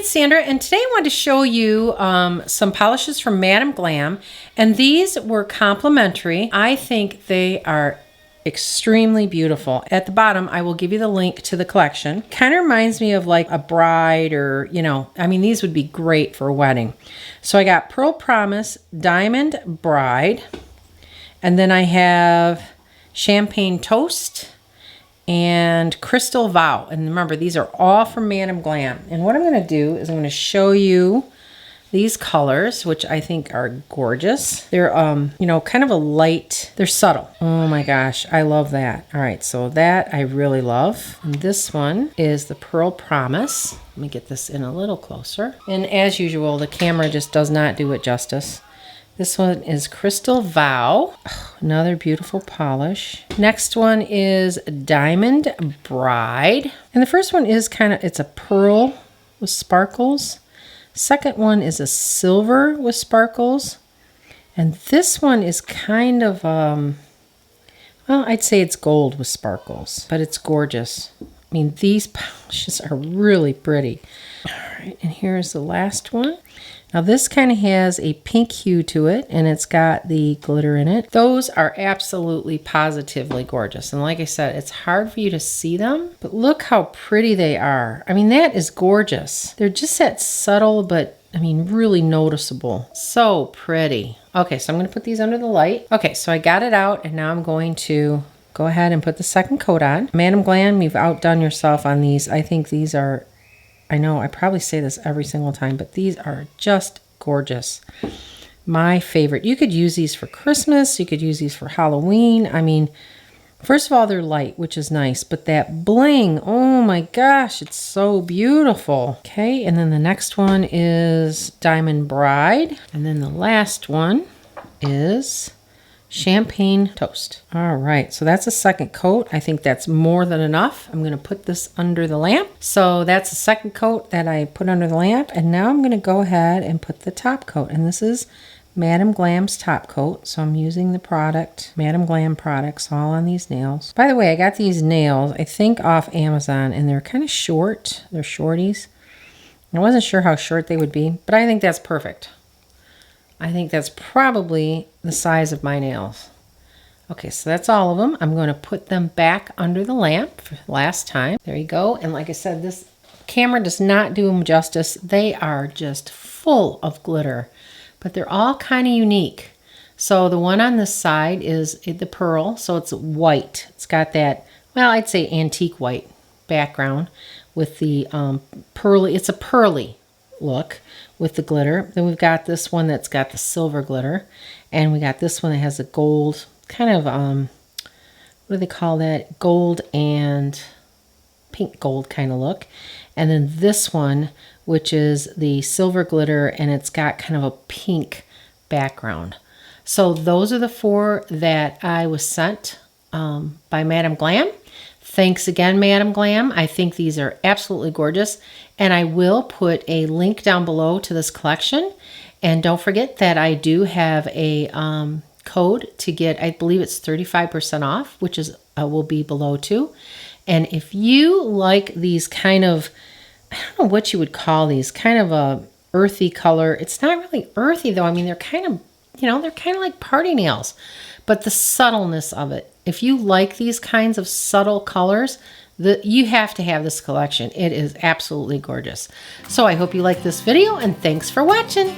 it's Sandra, and today I want to show you some polishes from Madam Glam, and these were complimentary. I think they are extremely beautiful. At the bottom, I will give you the link to the collection. Kind of reminds me of like a bride, or, you know, I mean, these would be great for a wedding. So I got Pearl Promise, Diamond Bride, and then I have Champagne Toast, and Crystal Vow. And remember, these are all from Madam Glam. And what I'm going to do is I'm going to show you these colors, which I think are gorgeous. They're, you know, kind of a light, they're subtle. Oh my gosh, I love that. All right, so that I really love. And this one is the Pearl Promise. Let me get this in a little closer. And as usual, the camera just does not do it justice. This one is Crystal Vow. Oh, another beautiful polish. Next one is Diamond Bride. And the first one is kind of, it's a pearl with sparkles. Second one is a silver with sparkles. And this one is kind of, well, I'd say it's gold with sparkles, but it's gorgeous. I mean, these polishes are really pretty. All right, and here's the last one. Now this kind of has a pink hue to it, and it's got the glitter in it. Those are absolutely positively gorgeous. And like I said, it's hard for you to see them, but look how pretty they are. I mean, that is gorgeous. They're just that subtle, but I mean, really noticeable. So pretty. Okay, so I'm gonna put these under the light. Okay, so I got it out, and now I'm going to go ahead and put the second coat on. Madam Glam, you've outdone yourself on these. I think these are, I know I probably say this every single time, but these are just gorgeous. My favorite. You could use these for Christmas. You could use these for Halloween. I mean, first of all, they're light, which is nice, but that bling, oh my gosh, it's so beautiful. Okay, and then the next one is Diamond Bride. And then the last one is Champagne Toast. All right, so that's a second coat. I think that's more than enough. I'm gonna put this under the lamp. So that's the second coat that I put under the lamp. And now I'm gonna go ahead and put the top coat. And this is Madam Glam's top coat. So I'm using the product, Madam Glam products, all on these nails. By the way, I got these nails, I think off Amazon, and they're kind of short. They're shorties. I wasn't sure how short they would be, but I think that's perfect. I think that's probably the size of my nails. Okay, so that's all of them. I'm going to put them back under the lamp for last time. There you go. And like I said, this camera does not do them justice. They are just full of glitter, but they're all kind of unique. So the one on this side is the pearl. So it's white. It's got that, well, I'd say antique white background with the pearly, it's a pearly look with the glitter. Then we've got this one that's got the silver glitter, and we got this one that has a gold kind of what do they call that, gold and pink gold kind of look. And then this one, which is the silver glitter, and it's got kind of a pink background. So those are the four that I was sent by Madam Glam. Thanks again, Madam Glam. I think these are absolutely gorgeous. And I will put a link down below to this collection. And don't forget that I do have a code to get, I believe it's 35% off, which is will be below too. And if you like these kind of, I don't know what you would call these, kind of a earthy color. It's not really earthy though. I mean, they're kind of, you know, they're kind of like party nails. But the subtleness of it, if you like these kinds of subtle colors, you have to have this collection. It is absolutely gorgeous. So I hope you like this video, and thanks for watching.